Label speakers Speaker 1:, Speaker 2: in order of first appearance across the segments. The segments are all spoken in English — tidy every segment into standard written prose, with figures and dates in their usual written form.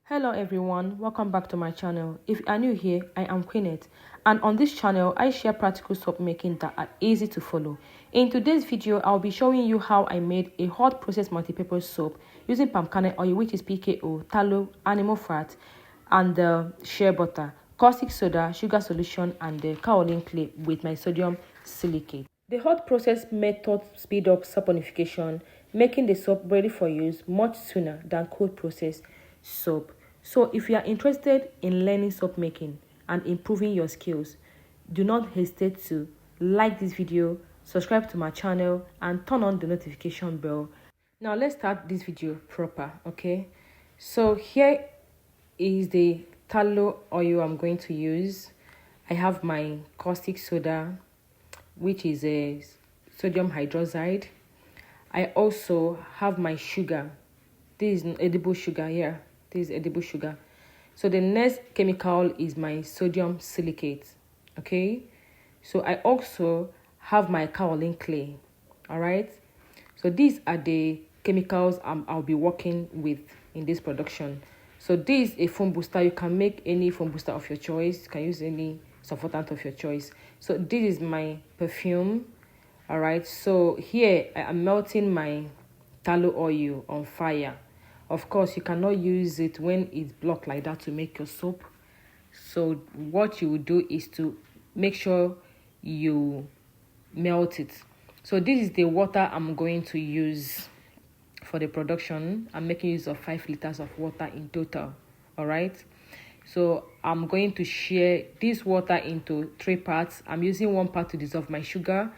Speaker 1: Hello everyone, welcome back to my channel. If you are new here, I am Queenette, and on this channel I share practical soap making that are easy to follow. In today's video, I'll be showing you how I made a hot process multi-purpose soap using palm kernel oil, which is PKO, tallow, animal fat, and shea butter, caustic soda, sugar solution, and the kaolin clay with my sodium silicate. The hot process method speed up saponification, making the soap ready for use much sooner than cold process soap. So if you are interested in learning soap making and improving your skills, do not hesitate to like this video, subscribe to my channel, and turn on the notification bell. Now let's start this video proper, okay? So here is the tallow oil I'm going to use. I have my caustic soda, which is a sodium hydroxide. I also have my sugar. This is edible sugar. Yeah, this is edible sugar. So the next chemical is my sodium silicate. Okay, so I also have my kaolin clay. All right, so these are the chemicals I'll be working with in this production. So this is a foam booster. You can make any foam booster of your choice. You can use any surfactant of your choice. So this is my perfume. All right, so here I am melting my tallow oil on fire. Of course, you cannot use it when it's blocked like that to make your soap. So what you will do is to make sure you melt it. So this is the water I'm going to use for the production. I'm making use of 5 liters of water in total. All right, so I'm going to share this water into 3 parts. I'm using 1 part to dissolve my sugar,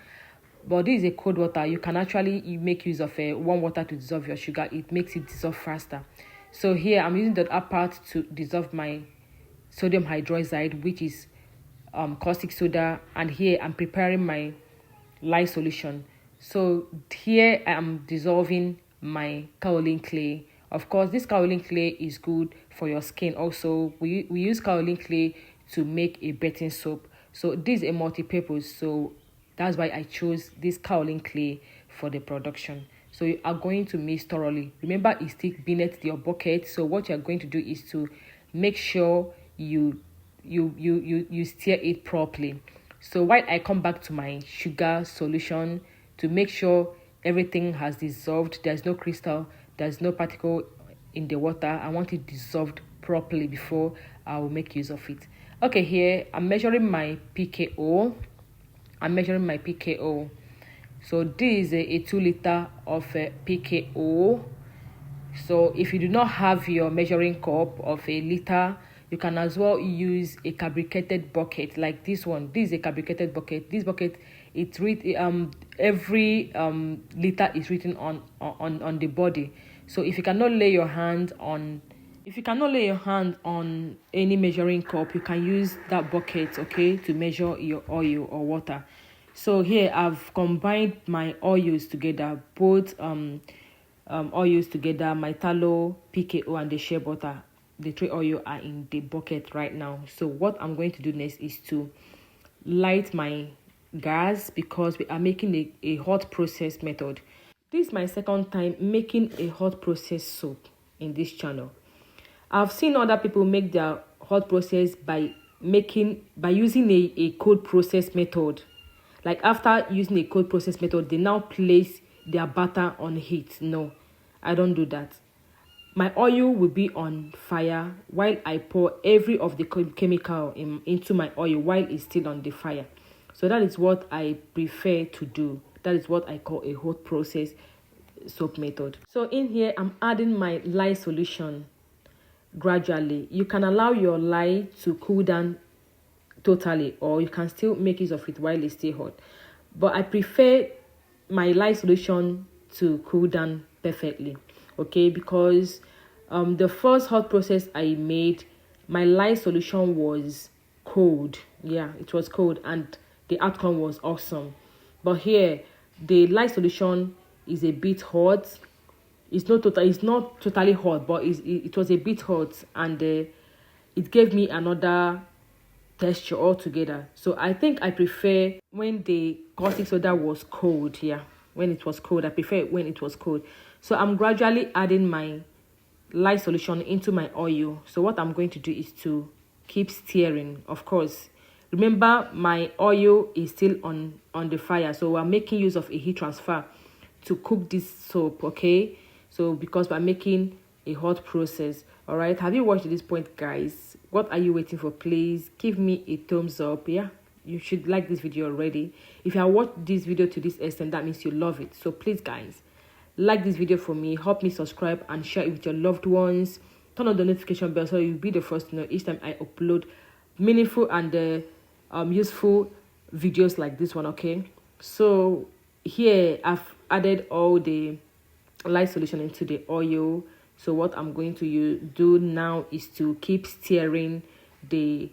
Speaker 1: but this is a cold water. You can actually make use of warm water to dissolve your sugar. It makes it dissolve faster. So here I'm using the upper part to dissolve my sodium hydroxide, which is caustic soda, and here I'm preparing my lye solution. So here I am dissolving my kaolin clay. Of course, this kaolin clay is good for your skin. Also, we use kaolin clay to make a bathing soap. So this is a multi-purpose. So that's why I chose this kaolin clay for the production. So you are going to mix thoroughly. Remember, it sticks beneath your bucket. So what you are going to do is to make sure you stir it properly. So while I come back to my sugar solution to make sure everything has dissolved, there's no crystal, there's no particle in the water. I want it dissolved properly before I will make use of it. Okay, here I'm measuring my PKO. So this is a 2 liter of PKO. So if you do not have your measuring cup of a liter, you can as well use a fabricated bucket like this one. This is a fabricated bucket. This bucket, it's every liter is written on the body. So if you cannot lay your hand on any measuring cup, you can use that bucket, okay, to measure your oil or water. So here I've combined my oils together, both oils together, my tallow, PKO, and the shea butter. The 3 oil are in the bucket right now. So what I'm going to do next is to light my gas because we are making a hot process method. This is my second time making a hot process soap in this channel. I've seen other people make their hot process by using a cold process method. Like after using a cold process method, they now place their butter on heat. No, I don't do that. My oil will be on fire while I pour every of the chemical into my oil while it's still on the fire. So that is what I prefer to do. That is what I call a hot process soap method. So in here, I'm adding my lye solution gradually. You can allow your lye to cool down totally, or you can still make use of it while it's still hot. But I prefer my lye solution to cool down perfectly, okay, because the first hot process I made, my lye solution was cold. Yeah, it was cold, and the outcome was awesome. But here, the lye solution is a bit hot. It's not totally hot, but it was a bit hot, and it gave me another texture altogether. So I think I prefer when the caustic soda was cold. Yeah, when it was cold, I prefer it when it was cold. So I'm gradually adding my lye solution into my oil. So what I'm going to do is to keep stirring. Of course, remember my oil is still on the fire, so we're making use of a heat transfer to cook this soap. Okay, so because we're making a hot process. All right, have you watched to this point, guys? What are you waiting for? Please give me a thumbs up. Yeah, you should like this video already. If you have watched this video to this extent, that means you love it. So please, guys, like this video for me, help me subscribe and share it with your loved ones. Turn on the notification bell so you'll be the first to know each time I upload meaningful and useful videos like this one. Okay, so here I've added all the lye solution into the oil. So what I'm going to do now is to keep stirring the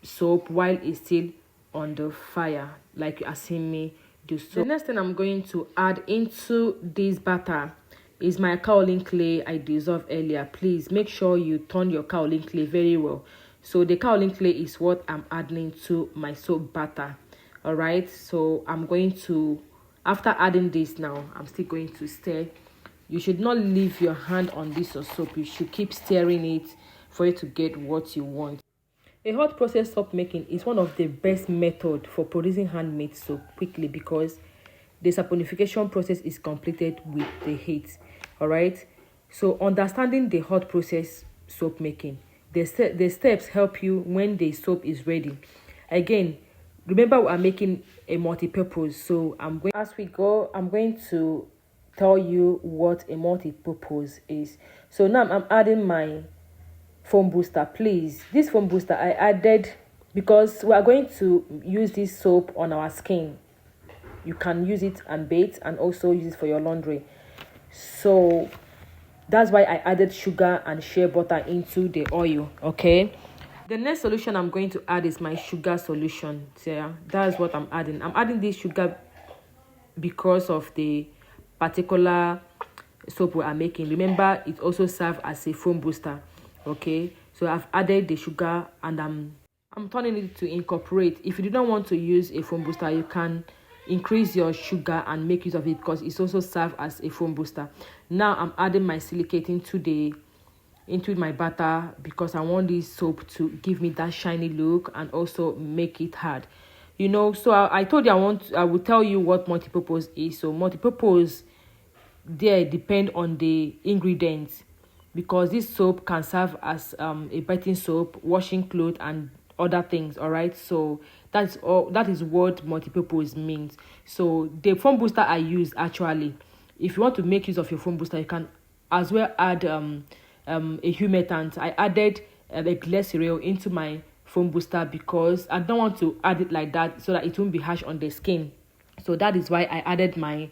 Speaker 1: soap while it's still on the fire, like you are seeing me do. So the next thing I'm going to add into this batter is my kaolin clay I dissolved earlier. Please make sure you turn your kaolin clay very well. So the kaolin clay is what I'm adding to my soap batter. All right, so I'm going to, after adding this now, I'm still going to stir. You should not leave your hand on this soap. You should keep stirring it for you to get what you want. A hot process soap making is one of the best methods for producing handmade soap quickly because the saponification process is completed with the heat. All right, so understanding the hot process soap making, the steps help you when the soap is ready. Again, remember we are making a multi-purpose, so as we go, I'm going to tell you what a multi-purpose is. So now I'm adding my foam booster. Please, this foam booster I added because we are going to use this soap on our skin. You can use it and bathe and also use it for your laundry. So that's why I added sugar and shea butter into the oil. Okay, the next solution I'm going to add is my sugar solution. So yeah, that's what I'm adding. I'm adding this sugar because of the particular soap we are making. Remember, it also serves as a foam booster. Okay, so I've added the sugar and I'm turning it to incorporate. If you do not want to use a foam booster, you can increase your sugar and make use of it because it's also served as a foam booster. Now I'm adding my silicate into my batter because I want this soap to give me that shiny look and also make it hard. You know, so I told you I will tell you what multipurpose is. So multipurpose there depend on the ingredients, because this soap can serve as a bathing soap, washing clothes and other things. All right, so that is what multipurpose means. So the foam booster I use, actually, if you want to make use of your foam booster, you can as well add a humectant. I added a glycerol into my foam booster because I don't want to add it like that so that it won't be harsh on the skin. So that is why I added my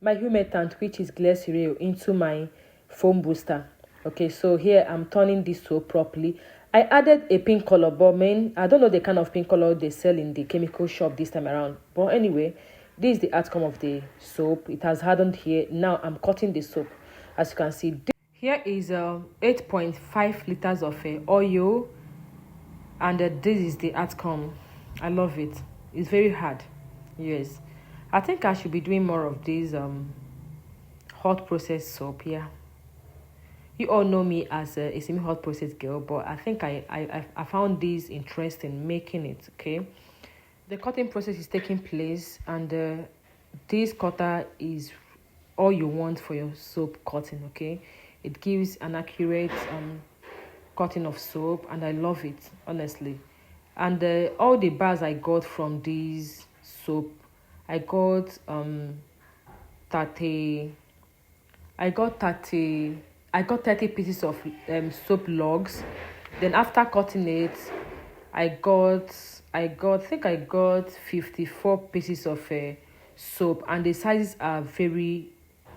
Speaker 1: humectant, which is glycerol, into my foam booster. Okay, so here I'm turning this soap properly. I added a pink color, but I don't know the kind of pink color they sell in the chemical shop this time around. But anyway, this is the outcome of the soap. It has hardened here. Now I'm cutting the soap. As you can see, here is 8.5 liters of oil, and this is the outcome. I love it. It's very hard. Yes, I think I should be doing more of this hot process soap. Yeah, you all know me as a semi-hot process girl, but I think I found this interesting making it. Okay, the cutting process is taking place, and this cutter is all you want for your soap cutting. Okay, it gives an accurate cutting of soap, and I love it, honestly. And all the bars I got from this soap, I got 30 pieces of soap logs. Then after cutting it, I got 54 pieces of soap, and the sizes are very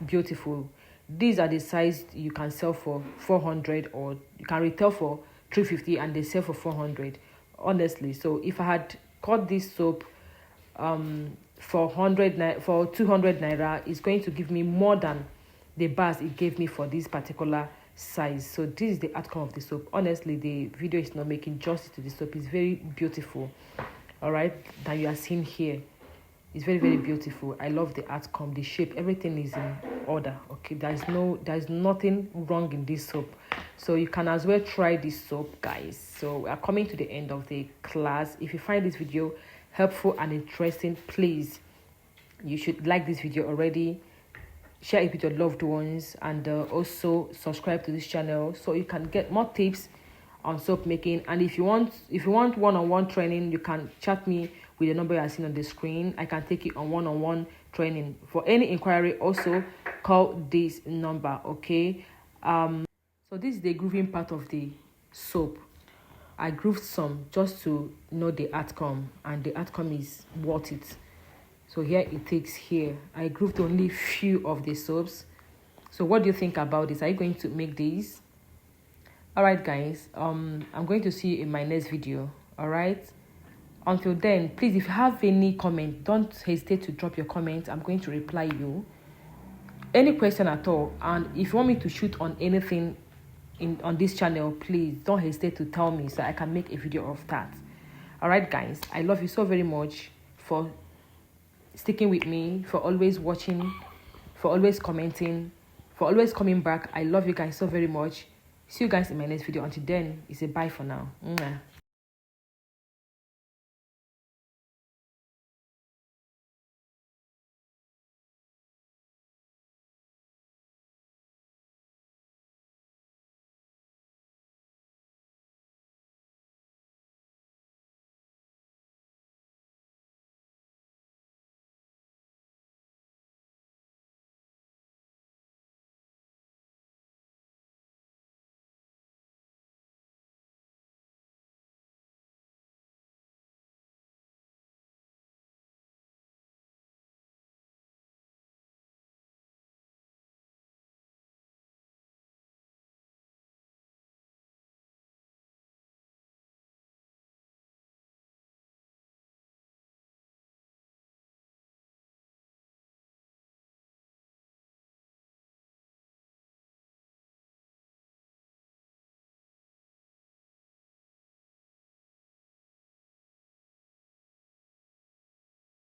Speaker 1: beautiful. These are the size you can sell for 400, or you can retail for 350 and they sell for 400, honestly. So if I had cut this soap for 200 naira, it's going to give me more than the bars it gave me for this particular size. So this is the outcome of the soap. Honestly, the video is not making justice to the soap. It's very beautiful, all right, that you are seeing here. It's very, very beautiful. I love the outcome, the shape, everything is in order. Okay, there's nothing wrong in this soap. So you can as well try this soap, guys. So we are coming to the end of the class. If you find this video helpful and interesting, please, you should like this video already, share it with your loved ones, and also subscribe to this channel so you can get more tips on soap making. And if you want one-on-one training, you can chat me with the number you are seeing on the screen. I can take you on one-on-one training. For any inquiry, also call this number. Okay. So this is the grooving part of the soap. I grooved some just to know the outcome, and the outcome is worth it. So here it takes here. I grooved only few of the soaps. So what do you think about this? Are you going to make these? Alright guys, I'm going to see you in my next video. Alright, until then, please, if you have any comment, don't hesitate to drop your comment. I'm going to reply you any question at all. And if you want me to shoot on anything on this channel, please don't hesitate to tell me so I can make a video of that. Alright guys, I love you so very much for sticking with me, for always watching, for always commenting, for always coming back. I love you guys so very much. See you guys in my next video. Until then, it's a bye for now. Mwah.